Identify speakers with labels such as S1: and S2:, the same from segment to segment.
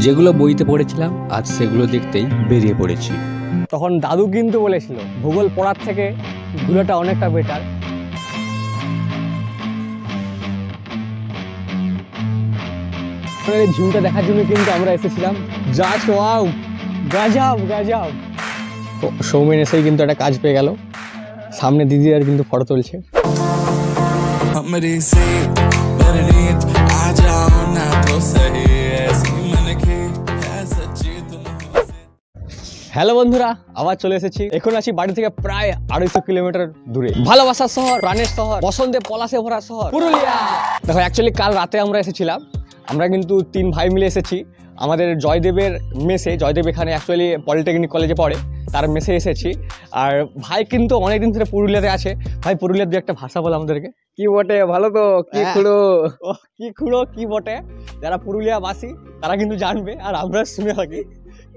S1: যেগুলো বইতে পড়েছিলাম আজ সেগুলো দেখতেই বেরিয়ে পড়েছি।
S2: তখন দাদু কিন্তু বলেছিল ভূগোল পড়ার থেকে ঘুরাটা অনেকটা বেটার। ভিউটা দেখার জন্য কিন্তু আমরা এসেছিলাম। জাস্ট ওয়াও, গাজাব গাজাব। সৌমেন এসেই কিন্তু একটা কাজ পেয়ে গেল, সামনে দিদি আর কিন্তু ফটো তুলছে। হ্যালো বন্ধুরা, আবার চলে এসেছি। এখন আছি বাড়ি থেকে প্রায় 250 কিলোমিটার দূরে। ভালোবাসার শহর, প্রাণের শহর, বসন্তে পলাশে ভরা শহর পুরুলিয়া। দেখো অ্যাকচুয়ালি কাল রাতে আমরা এসেছিলাম, আমরা কিন্তু 3 ভাই মিলে এসেছি আমাদের জয়দেবের মেসে। জয়দেব এখানে অ্যাকচুয়ালি পলিটেকনিক কলেজে পড়ে, তার মেসে এসেছি। আর ভাই কিন্তু অনেকদিন ধরে পুরুলিয়াতে আছে। ভাই পুরুলিয়ার দু একটা ভাষা বলে আমাদেরকে।
S3: কি বটে, ভালো তো? কি খুঁড়ো,
S2: কি খুঁড়ো, কি বটে। যারা পুরুলিয়া বাসী তারা কিন্তু জানবে, আর আমরা শুনে থাকি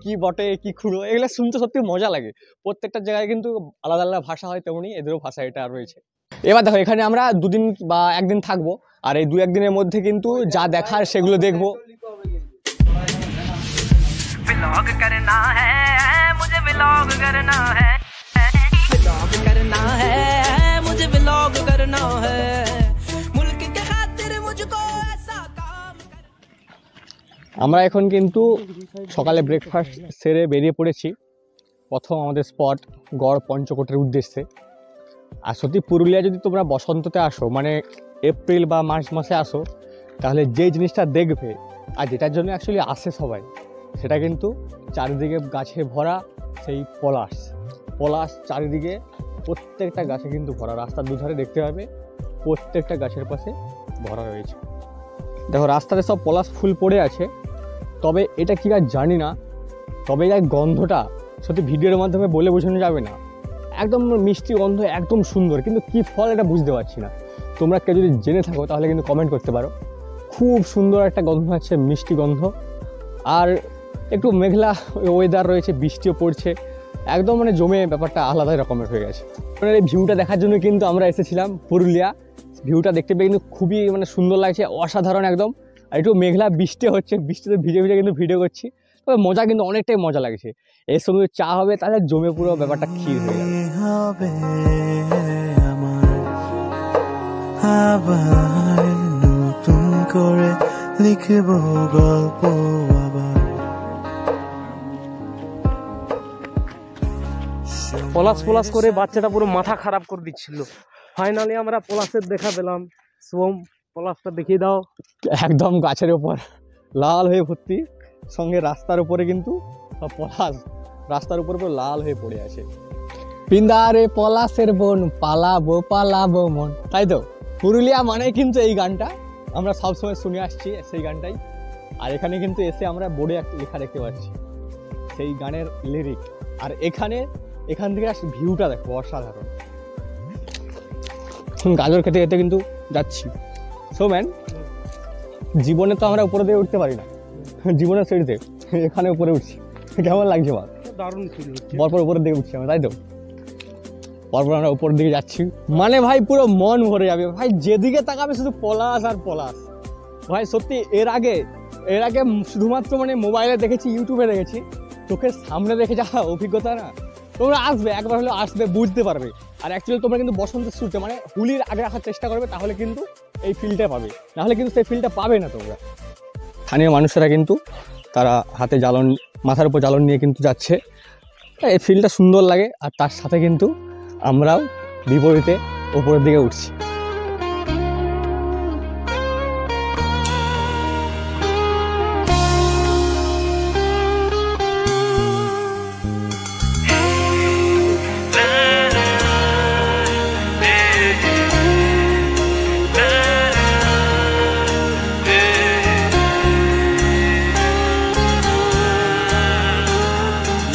S2: কি বটে কি খুঁড়ো। এগুলো শুনতে সত্যি মজা লাগে। প্রত্যেকটা জায়গায় কিন্তু আলাদা আলাদা ভাষা হয়, তেমনি এদেরও ভাষা এটা রয়েছে। এবার দেখো এখানে আমরা 2 দিন বা 1 দিন থাকবো, আর এই 2-1 দিনের মধ্যে কিন্তু যা দেখার সেগুলো দেখবো। व्लॉग करना है मुझे, व्लॉग करना है, व्लॉग करना है मुझे, व्लॉग करना है, मुल्क के खातिर मुझको ऐसा काम। আমরা এখন কিন্তু সকালে ব্রেকফাস্ট সেরে বেরিয়ে পড়েছি। প্রথম আমাদের স্পট গড় পঞ্চকোটের উদ্দেশ্যে। আর সত্যি পুরুলিয়া যদি তোমরা বসন্ততে আসো, মানে এপ্রিল বা মার্চ মাসে আসো, তাহলে যে জিনিসটা দেখবে আর যেটার জন্য অ্যাকচুয়ালি আসে সবাই, সেটা কিন্তু চারিদিকে গাছে ভরা সেই পলাশ। পলাশ চারিদিকে প্রত্যেকটা গাছে কিন্তু ভরা। রাস্তার দুধারে দেখতে পাবে প্রত্যেকটা গাছের পাশে ভরা রয়েছে। দেখো রাস্তাতে সব পলাশ ফুল পড়ে আছে, তবে এটা কী গাছ জানি না, তবে এই গন্ধটা সত্যি ভিডিওর মাধ্যমে বলে বোঝানো যাবে না। একদম মিষ্টি গন্ধ, একদম সুন্দর, কিন্তু কী ফল এটা বুঝতে পারছি না। তোমরা কেউ যদি জেনে থাকো তাহলে কিন্তু কমেন্ট করতে পারো। খুব সুন্দর একটা গন্ধ আছে, মিষ্টি গন্ধ। আর একটু মেঘলা ওয়েদার রয়েছে, বৃষ্টিও পড়ছে, একদম মানে জমে ব্যাপারটা আলাদা রকমের হয়ে গেছে। এই ভিউটা দেখার জন্য কিন্তু আমরা এসেছিলাম পুরুলিয়া। ভিউটা দেখতে পেয়ে কিন্তু খুবই মানে সুন্দর লাগছে, অসাধারণ একদম। আর একটু মেঘলা বৃষ্টি হচ্ছে, বৃষ্টিতে ভিজে ভিজে কিন্তু ভিডিও করছি, তবে মজা কিন্তু অনেকটাই মজা লাগছে। এর সঙ্গে চা হবে, তাহলে জমে পুরো ব্যাপারটা ক্ষীর হয়ে যাবে। নতুন করে লিখব গল্প আবার।
S3: পলাশ পলাশ করে বাচ্চাটা পুরো মাথা খারাপ করে দিচ্ছিল। ফাইনালি আমরা পলাশের দেখা পেলাম। সোম, পলাশটা দেখিয়ে দাও।
S2: একদম গাছের ওপর লাল হয়ে ভর্তি, সঙ্গে রাস্তার উপরে কিন্তু সব পলাশ, রাস্তার উপর পুরো লাল হয়ে পড়ে আছে। পিন্দারে পলাশের বন, পালাবো পালাবো মন। তাই তো, পুরুলিয়া মানে কিন্তু এই গানটা আমরা সবসময় শুনে আসছি, সেই গানটাই। আর এখানে কিন্তু এসে আমরা বোর্ডে একটা লেখা দেখতে পাচ্ছি সেই গানের লিরিক। আর এখান থেকে ভিউটা দেখো, অসাধারণ। গাজর খেতে খেতে কিন্তু যাচ্ছি। সো ম্যান, জীবনে তো আমরা উপরে দিয়ে উঠতে পারি না, জীবনের সিঁড়িতে এখানে উপরে উঠছি। কেমন লাগছে বল?
S3: দারুণ ফিল হচ্ছে।
S2: পরপর উপরের দিকে উঠছি আমরা, তাই তো? পরপর আমরা উপরের দিকে যাচ্ছি, মানে ভাই পুরো মন ভরে যাবে ভাই। যেদিকে তাকাবে শুধু পলাশ আর পলাশ ভাই। সত্যি এর আগে শুধুমাত্র মানে মোবাইলে দেখেছি, ইউটিউবে দেখেছি, চোখের সামনে দেখে যা অভিজ্ঞতা না। তোমরা আসবে, একবার হলেও আসবে, বুঝতে পারবে। আর অ্যাকচুয়ালি তোমরা কিন্তু বসন্তের শুরুতে মানে হুলির আগে রাখার চেষ্টা করবে, তাহলে কিন্তু এই ফিলটা পাবে, নাহলে কিন্তু সেই ফিলটা পাবে না তোমরা। স্থানীয় মানুষেরা কিন্তু তারা হাতে জ্বালন, মাথার উপর জ্বালন নিয়ে কিন্তু যাচ্ছে। এই ফিলটা সুন্দর লাগে। আর তার সাথে কিন্তু আমরাও বিপরীতে ওপরের দিকে উঠছি।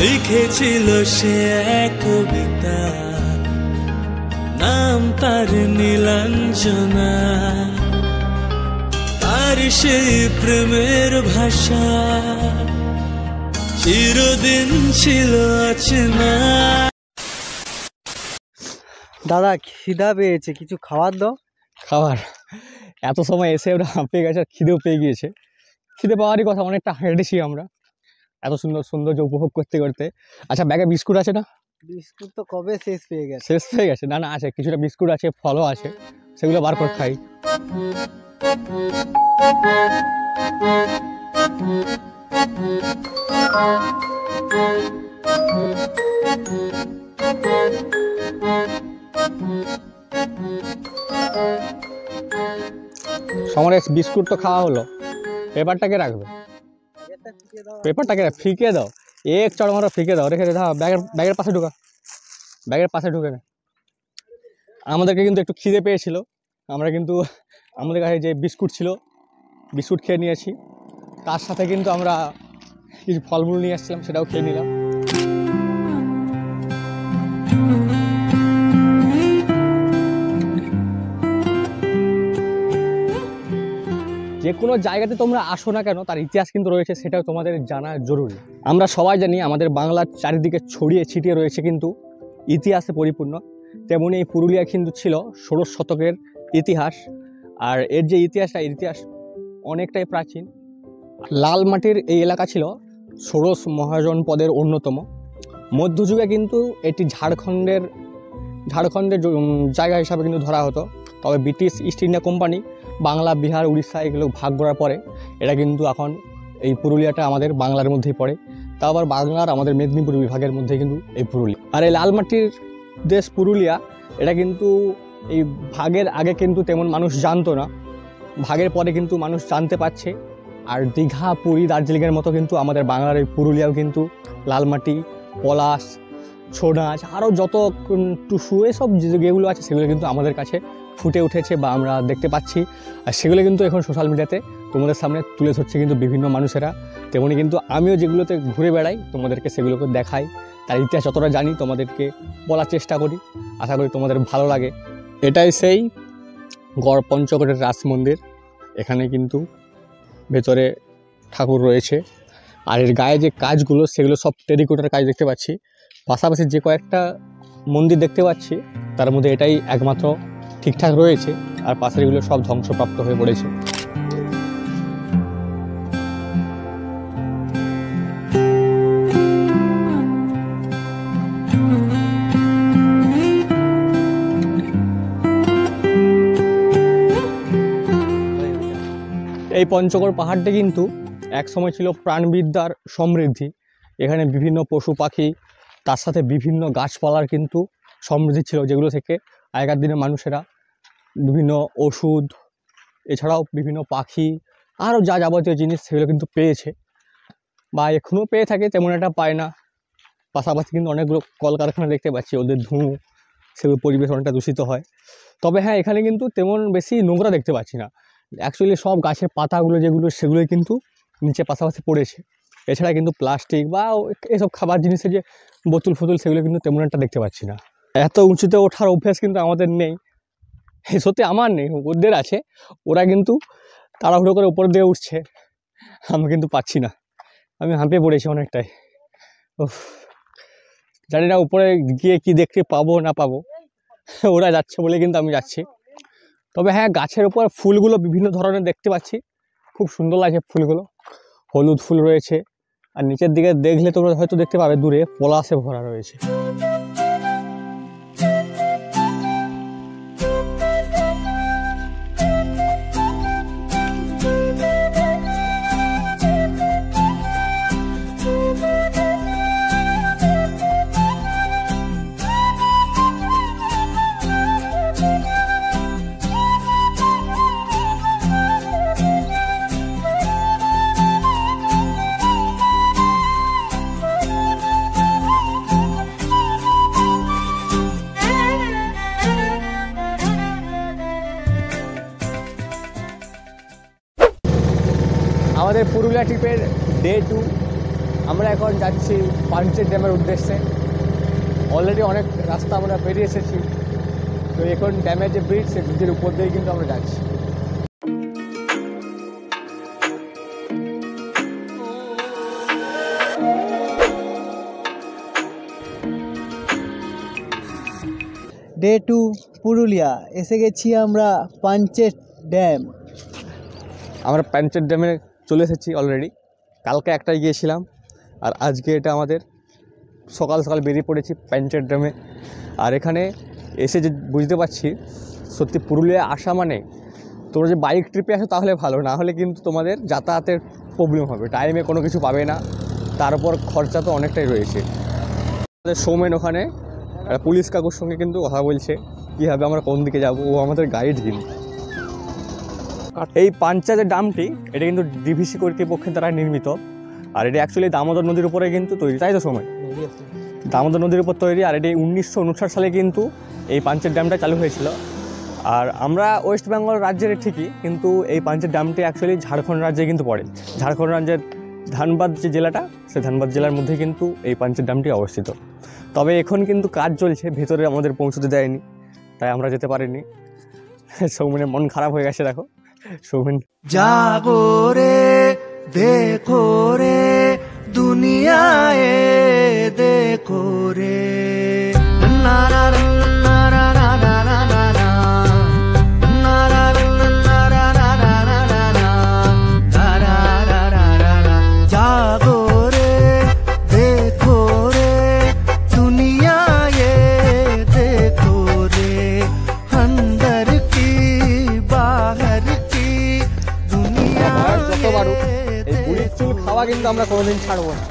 S4: লিখেছিল সে এক কবিতা, নাম তার নীলাঞ্জনা, তার সেই প্রেমের ভাষা চিরদিন ছিল অচেনা।
S3: দাদা খিদা পেয়েছে, কিছু খাবার দাও।
S2: খাবার এত সময় এসে ওরা পেয়ে গেছে, আর খিদেও পেয়ে গিয়েছে।
S5: খিদে পাওয়ারই কথা, অনেকটা হেঁটেছি আমরা এত সুন্দর সৌন্দর্য উপভোগ করতে করতে। আচ্ছা ব্যাগে বিস্কুট আছে না?
S6: বিস্কুট তো কবে শেষ পেয়ে গেছে।
S5: শেষ হয়ে গেছে? না না আছে, কিছুটা বিস্কুট আছে, ফলও আছে, সেগুলো বার করে খাই। সমরেশ বিস্কুট তো খাওয়া হলো, পেপারটাকে রাখবে, পেপারটাকে ফিকে দাও, এক চড় মারো, ফিকে দাও, রেখে দাও, ব্যাগের পাশে ঢুকা, ব্যাগের পাশে ঢুকে না। আমাদেরকে কিন্তু একটু খিদে পেয়েছিল, আমরা কিন্তু আমাদের কাছে যে বিস্কুট ছিল বিস্কুট খেয়ে নিয়েছি, তার সাথে কিন্তু আমরা কিছু ফলমূল নিয়ে আসছিলাম, সেটাও খেয়ে নিলাম। যে কোনো জায়গাতে তোমরা আসো না কেন তার ইতিহাস কিন্তু রয়েছে, সেটাও তোমাদের জানা জরুরি। আমরা সবাই জানি আমাদের বাংলার চারিদিকে ছড়িয়ে ছিটিয়ে রয়েছে কিন্তু ইতিহাসে পরিপূর্ণ। তেমনি এই পুরুলিয়া কিন্তু ছিল 16 শতকের ইতিহাস, আর এর যে ইতিহাস অনেকটাই প্রাচীন। লাল মাটির এই এলাকা ছিল ষোড়শ মহাজনপদের অন্যতম। মধ্যযুগে কিন্তু এটি ঝাড়খণ্ডের জায়গা হিসাবে কিন্তু ধরা হতো। তবে British east India company Bangla, Bihar, Orissa এগুলো ভাগ করার পরে এটা কিন্তু এখন এই পুরুলিয়াটা আমাদের বাংলার মধ্যেই পড়ে। তাও আবার বাংলার আমাদের মেদিনীপুর বিভাগের মধ্যে কিন্তু এই পুরুলিয়া। আর এই লাল মাটির দেশ পুরুলিয়া, এটা কিন্তু এই ভাগের আগে কিন্তু তেমন মানুষ জানতো না, ভাগের পরে কিন্তু মানুষ জানতে পারছে। আর দীঘা, পুরী, দার্জিলিংয়ের মতো কিন্তু আমাদের বাংলার এই পুরুলিয়াও কিন্তু লালমাটি, পলাশ, ছৌ নাচ, আরও যত টুসু এসব যেগুলো আছে সেগুলো কিন্তু আমাদের কাছে ফুটে উঠেছে বা আমরা দেখতে পাচ্ছি। আর সেগুলো কিন্তু এখন সোশ্যাল মিডিয়াতে তোমাদের সামনে তুলে ধরছে কিন্তু বিভিন্ন মানুষেরা। তেমনি কিন্তু আমিও যেগুলোতে ঘুরে বেড়াই তোমাদেরকে সেগুলোকে দেখাই, তার ইতিহাস যতটা জানি তোমাদেরকে বলার চেষ্টা করি। আশা করি তোমাদের ভালো লাগে। এটাই সেই গড় পঞ্চকোটের রাস মন্দির। এখানে কিন্তু ভেতরে ঠাকুর রয়েছে, আর এর গায়ে যে কাজগুলো সেগুলো সব টেরিকোটার কাজ দেখতে পাচ্ছি। পাশাপাশি যে কয়েকটা মন্দির দেখতে পাচ্ছি তার মধ্যে এটাই একমাত্র ঠিকঠাক রয়েছে, আর পাশের এগুলো সব ধ্বংসপ্রাপ্ত হয়ে পড়েছে। এই পঞ্চগড় পাহাড়টি কিন্তু একসময় ছিল প্রাণবিদ্যার সমৃদ্ধি। এখানে বিভিন্ন পশু পাখি, তার সাথে বিভিন্ন গাছপালার কিন্তু সমৃদ্ধি ছিল, যেগুলো থেকে আগেকার দিনে মানুষেরা বিভিন্ন ওষুধ, এছাড়াও বিভিন্ন পাখি, আরও যা যাবতীয় জিনিস সেগুলো কিন্তু পেয়েছে বা এখনও পেয়ে থাকে, তেমন একটা পায় না। পাশাপাশি কিন্তু অনেকগুলো কলকারখানা দেখতে পাচ্ছি, ওদের ধোঁয়া, সেগুলো পরিবেশ অনেকটা দূষিত হয়। তবে হ্যাঁ, এখানে কিন্তু তেমন বেশি নোংরা দেখতে পাচ্ছি না। অ্যাকচুয়ালি সব গাছের পাতাগুলো যেগুলো সেগুলোই কিন্তু নিচে পাশাপাশি পড়েছে। এছাড়া কিন্তু প্লাস্টিক বা এসব খাবার জিনিসের যে বোতল ফোতল সেগুলো কিন্তু তেমন একটা দেখতে পাচ্ছি না। এত উঁচুতে ওঠার অভ্যাস কিন্তু আমাদের নেই, সত্যি আমার নেই, ওদের আছে। ওরা কিন্তু তাড়াহুড়ো করে উপর দিয়ে উঠছে, আমি কিন্তু পাচ্ছি না, আমি হাঁপিয়ে পড়েছি অনেকটাই। জানি না উপরে গিয়ে কি দেখতে পাবো না পাবো, ওরা যাচ্ছে বলে কিন্তু আমি যাচ্ছি। তবে হ্যাঁ, গাছের উপর ফুলগুলো বিভিন্ন ধরনের দেখতে পাচ্ছি, খুব সুন্দর লাগছে ফুলগুলো। হলুদ ফুল রয়েছে, আর নিচের দিকে দেখলে তোমরা হয়তো দেখতে পাবে দূরে পলাশে ভরা রয়েছে। আমাদের পুরুলিয়া ট্রিপের ডে 2, আমরা এখন যাচ্ছি পাঞ্চেত ড্যামের উদ্দেশ্যে। অলরেডি অনেক রাস্তা আমরা পেরিয়ে এসেছি, তো এখন ড্যামের যে ব্রিজ, সেই ব্রিজের উপর দিয়ে কিন্তু আমরা যাচ্ছি।
S6: ডে 2 পুরুলিয়া, এসে গেছি আমরা পাঞ্চেত ড্যাম।
S5: আমরা পাঞ্চেত ড্যামের চলে এসেছি অলরেডি। কালকে একটাই গিয়েছিলাম, আর আজকে এটা আমাদের সকাল সকাল বেরিয়ে পড়েছি প্যাঞ্চের ড্যামে। আর এখানে এসে যে বুঝতে পারছি সত্যি পুরুলিয়া আসা মানে তোমরা যে বাইক ট্রিপে আসো তাহলে ভালো, না হলে কিন্তু তোমাদের যাতায়াতের প্রবলেম হবে, টাইমে কোনো কিছু পাবে না, তার উপর খরচা তো অনেকটাই রয়েছে। আমাদের সৌমেন ওখানে পুলিশ কাকুর সঙ্গে কিন্তু কথা বলছে কীভাবে আমরা কোন দিকে যাব, ও আমাদের গাইড কিন্তু। এই পাঞ্চায়েতের ড্যামটি এটা কিন্তু ডিভিসি কর্তৃপক্ষের দ্বারা নির্মিত, আর এটা অ্যাকচুয়ালি দামোদর নদীর উপরে কিন্তু তৈরি, তাই তো সময় দামোদর নদীর উপর তৈরি। আর এটি 1959 সালে কিন্তু এই পাঞ্চেত ড্যামটা চালু হয়েছিল। আর আমরা ওয়েস্ট বেঙ্গল রাজ্যের ঠিকই, কিন্তু এই পাঞ্চেত ড্যামটি অ্যাকচুয়ালি ঝাড়খণ্ড রাজ্যে কিন্তু পড়ে। ঝাড়খণ্ড রাজ্যের ধানবাদ যে জেলাটা, সেই ধানবাদ জেলার মধ্যে কিন্তু এই পাঞ্চেত ড্যামটি অবস্থিত। তবে এখন কিন্তু কাজ চলছে, ভেতরে আমাদের পৌঁছতে দেয়নি, তাই আমরা যেতে পারিনি। সৌমেনের মন খারাপ হয়ে গেছে, দেখো সৌমেন।
S2: जागो रे देखो रे दुनियाए देखो रे ना ना ना ना ना ना ना ना ना ना ना ना ना ना ना जागो रे देखो रे दुनियाए देखो रे अंदर की बाहर की दुनिया
S5: যত বাড়ুক এই বুড়ির চুল খাওয়া কিন্তু আমরা কোনোদিন ছাড়বো না।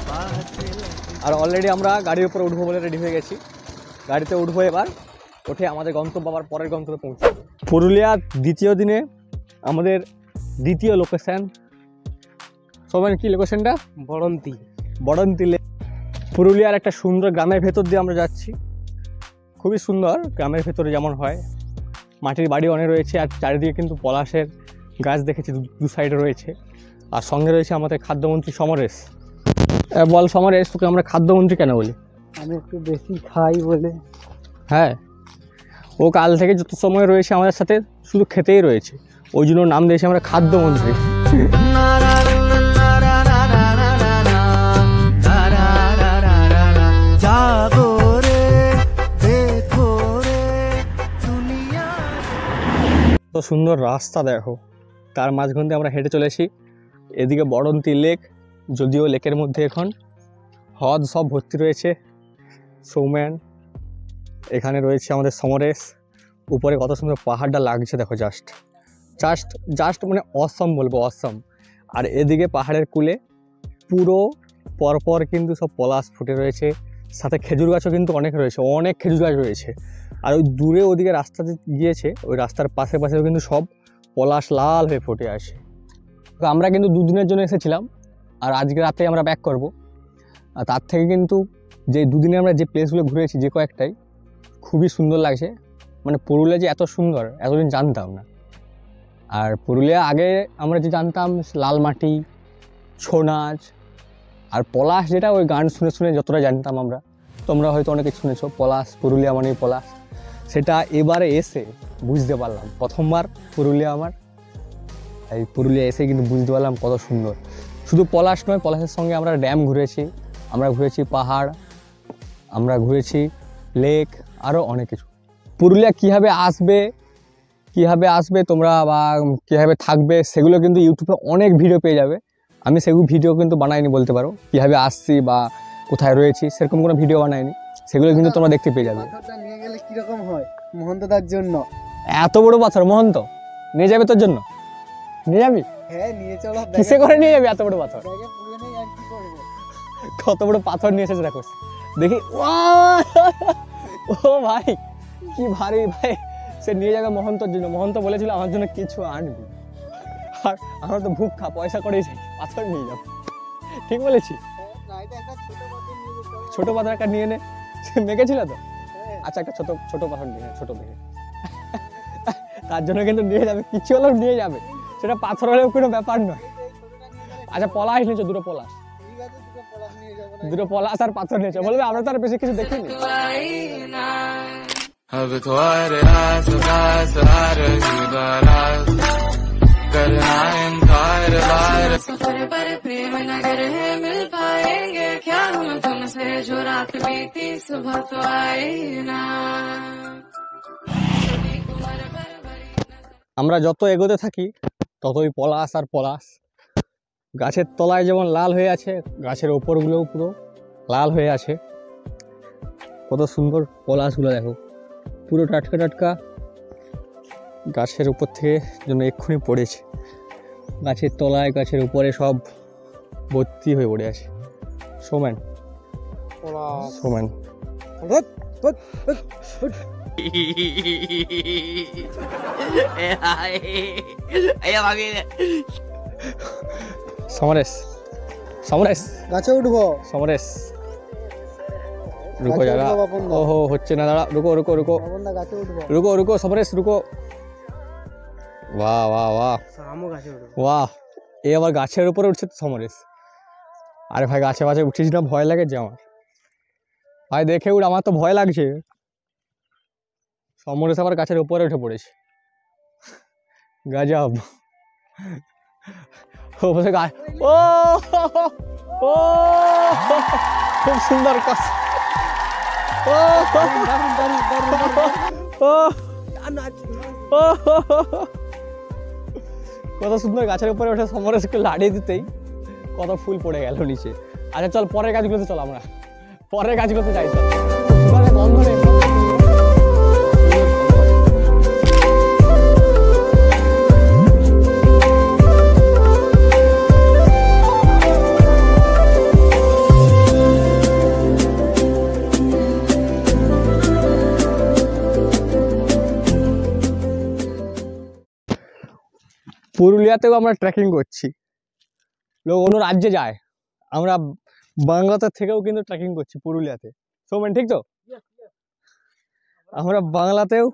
S5: আর অলরেডি আমরা গাড়ির উপরে উঠবো বলে রেডি হয়ে গেছি, গাড়িতে উঠবো এবার, উঠে আমাদের গন্তব্য আবার পরের গন্তব্যে পৌঁছাবো। পুরুলিয়ার দ্বিতীয় দিনে আমাদের দ্বিতীয় লোকেশন, সবাই কি লোকেশনটা?
S3: বড়ন্তি।
S5: বড়ন্তি লেক। পুরুলিয়ার একটা সুন্দর গ্রামের ভেতর দিয়ে আমরা যাচ্ছি, খুবই সুন্দর গ্রামের ভেতরে যেমন হয়, মাটির বাড়ি অনেক রয়েছে, আর চারিদিকে কিন্তু পলাশের গাছ দেখেছি দু সাইডে রয়েছে। আর সঙ্গে রয়েছে আমাদের খাদ্যমন্ত্রী সমরেশ। বল সমরেশ, তোকে আমরা খাদ্যমন্ত্রী কেন বলি?
S6: আমি একটু বেশি খাই বলে।
S5: হ্যাঁ, ও কাল থেকে যত সময় রয়েছে আমাদের সাথে শুধু খেতেই রয়েছে, ওই জন্য নাম দিয়েছি আমরা খাদ্যমন্ত্রী। তো সুন্দর রাস্তা দেখো, তার মাঝখান দিয়ে আমরা হেঁটে চলেছি। এদিকে বড়ন্তি লেক, যদিও লেকের মধ্যে এখন হ্রদ সব ভর্তি রয়েছে। সৌম্যান, এখানে রয়েছে আমাদের সমরেশ। উপরে কত সুন্দর পাহাড়টা লাগছে দেখো, জাস্ট জাস্ট জাস্ট মানে অসম বলবো, অসম। আর এদিকে পাহাড়ের কূলে পুরো পরপর কিন্তু সব পলাশ ফুটে রয়েছে, সাথে খেজুর গাছও কিন্তু অনেক রয়েছে, অনেক খেজুর গাছ রয়েছে। আর ওই দূরে ওদিকে রাস্তাতে গিয়েছে, ওই রাস্তার পাশে পাশেও কিন্তু সব পলাশ লাল হয়ে ফুটে আসে। তো আমরা কিন্তু দুদিনের জন্য এসেছিলাম, আর আজকে রাতে আমরা ব্যাক করব। আর তার থেকে কিন্তু যে দুদিনে আমরা যে প্লেসগুলো ঘুরেছি যে কয়েকটাই খুবই সুন্দর লাগছে। মানে পুরুলিয়া যে এত সুন্দর এতদিন জানতাম না। আর পুরুলিয়া আগে আমরা যে জানতাম লাল মাটি, ছৌ নাচ আর পলাশ, যেটা ওই গান শুনে শুনে যতটা জানতাম আমরা, তোমরা হয়তো অনেকে শুনেছো পলাশ, পুরুলিয়া মানে পলাশ, সেটা এবারে এসে বুঝতে পারলাম। প্রথমবার পুরুলিয়া আমার, এই পুরুলিয়া এসে কিন্তু বুঝতে পারলাম কত সুন্দর। শুধু পলাশ নয়, পলাশের সঙ্গে আমরা ড্যাম ঘুরেছি, আমরা ঘুরেছি পাহাড়, আমরা ঘুরেছি লেক, আরও অনেক কিছু। পুরুলিয়া কীভাবে আসবে তোমরা বা কীভাবে থাকবে সেগুলো কিন্তু ইউটিউবে অনেক ভিডিও পেয়ে যাবে। আমি সেগুলো ভিডিও কিন্তু বানাইনি বলতে পারো, কীভাবে আসছি বা কোথায় রয়েছি সেরকম কোনো ভিডিও বানাইনি, সেগুলো কিন্তু তোমরা দেখতে পেয়ে যাবে।
S6: পাথরটা নিয়ে গেলে কিরকম হয় মহন্তদার জন্য?
S5: এত বড় পাথর মহন্ত নিয়ে যাবে তোর জন্য? নিয়ে যাবি?
S6: হ্যাঁ নিয়ে চলো।
S5: কিসে করে নিয়ে যাবি এত বড় পাথর?
S6: ব্যাগে পুরে নেই, আর কি করবো?
S5: কত বড় পাথর নিয়ে এসেছে দেখো, দেখি। ও ভাই কি ভারী ভাই, সে নিয়ে যাবে মহন্তর জন্য। মহন্ত বলেছিল আমার জন্য কিছু আনবি, আর আমরা তো ভুক খা পয়সা করেই পাথর নিয়ে যাবো। ঠিক বলেছি? ছোট পাথর একটা নিয়ে নে, মেঘেছিল তো। আচ্ছা একটা ছোট পাথর নিয়ে, ছোট দেখে, তার জন্য কিন্তু নিয়ে যাবে, কিছু হলেও নিয়ে যাবে, সেটা পাথর হলেও কোনো ব্যাপার নয়। আচ্ছা পলাশ নিয়েছো, দুটো পলাশ আর পাথর নিয়েছো, বলবে আমরা তো আর বেশি কিছু দেখিনি।
S4: अब तुम्हारे आस आ रही बारात करना इनकार बार
S7: सफर पर प्रेम नगर है मिल पाएंगे क्या हम तुमसे जो रात बीती सुबह तो आई ना।
S5: আমরা যত এগোতে থাকি ততই পলাশ আর পলাশ, গাছের তলায় যেমন লাল হয়ে আছে, গাছের ওপরগুলোও পুরো লাল হয়ে আছে। কত সুন্দর পলাশগুলো দেখো, পুরো টাটকা টাটকা, গাছের উপর থেকে যেন এক্ষুনি পড়েছে। গাছের তলায়, গাছের উপরে সব ভর্তি হয়ে পড়ে আছে। সোম্যান সোম্যান সমরেশ সমরেশ
S6: গাছে উঠবো।
S5: সমরেশ रुको
S6: গাছে
S5: जरा,
S6: উঠবো বাপনদা।
S5: ओहो হচ্ছে না, দাঁড়া, रुको रुको रुको
S6: বাপনদা গাছে উঠবো।
S5: रुको रुको সমরেশ रुको। वाह वाह वाह
S3: আমও গাছে উঠবো।
S5: वाह, এই আবার গাছের উপরে উঠছে তো সমরেশ। আরে ভাই গাছে গাছে উঠিস না, ভয় লাগে যে আমার। ভাই দেখে উঠ, আমার তো ভয় লাগছে। সমরেশ আবার গাছের উপরে উঠে পড়েছে, গজব। ও বসে গাছ, ও ও খুব সুন্দর কথা। ও ও কত সুন্দর গাছের উপরে ওঠে সমরেশকে লাড়িয়ে দিতেই কত ফুল পড়ে গেল নিচে। আচ্ছা চল পরের গাছগুলোতে চল, আমরা পরের গাছগুলোতে যাই। চল বন্ধনে পুরুলিয়াতেও আমরা ট্রেকিং করছি, লোক অন্য রাজ্যে যায়, আমরা বাংলাতে থেকেও কিন্তু ট্রেকিং করছি পুরুলিয়াতে। সোমেন ঠিক তো? আমরা বাংলাতেও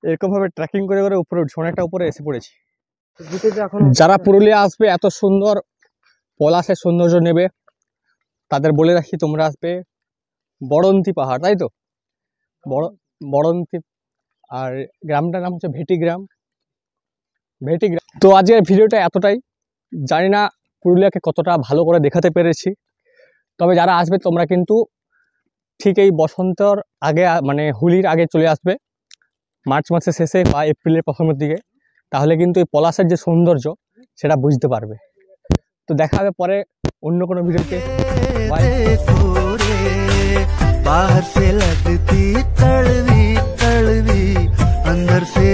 S5: এরকম ভাবে ট্রেকিং করে করে উপরে উঠছি, অনেকটা উপরে এসে পড়েছি। যারা পুরুলিয়া আসবে, এত সুন্দর পলাশের সৌন্দর্য নেবে, তাদের বলে রাখি তোমরা আসবে বড়ন্তি পাহাড়, তাই তো? বড়ন্তি, আর গ্রামটার নাম হচ্ছে ভেটিগ্রাম। ভেটিগ্রাম। তো আজকের ভিডিওটা এতটাই, জানি না পুরুলিয়াকে কতটা ভালো করে দেখাতে পেরেছি, তবে যারা আসবে তোমরা কিন্তু ঠিক এই বসন্তর আগে, মানে হোলির আগে চলে আসবে, মার্চ মাসের শেষে বা এপ্রিলের প্রথমের দিকে, তাহলে কিন্তু এই পলাশের যে সৌন্দর্য সেটা বুঝতে পারবে। তো দেখা হবে পরে অন্য কোনো ভিডিওতে।
S8: बाहर से लगती तड़वी तड़वी, अंदर से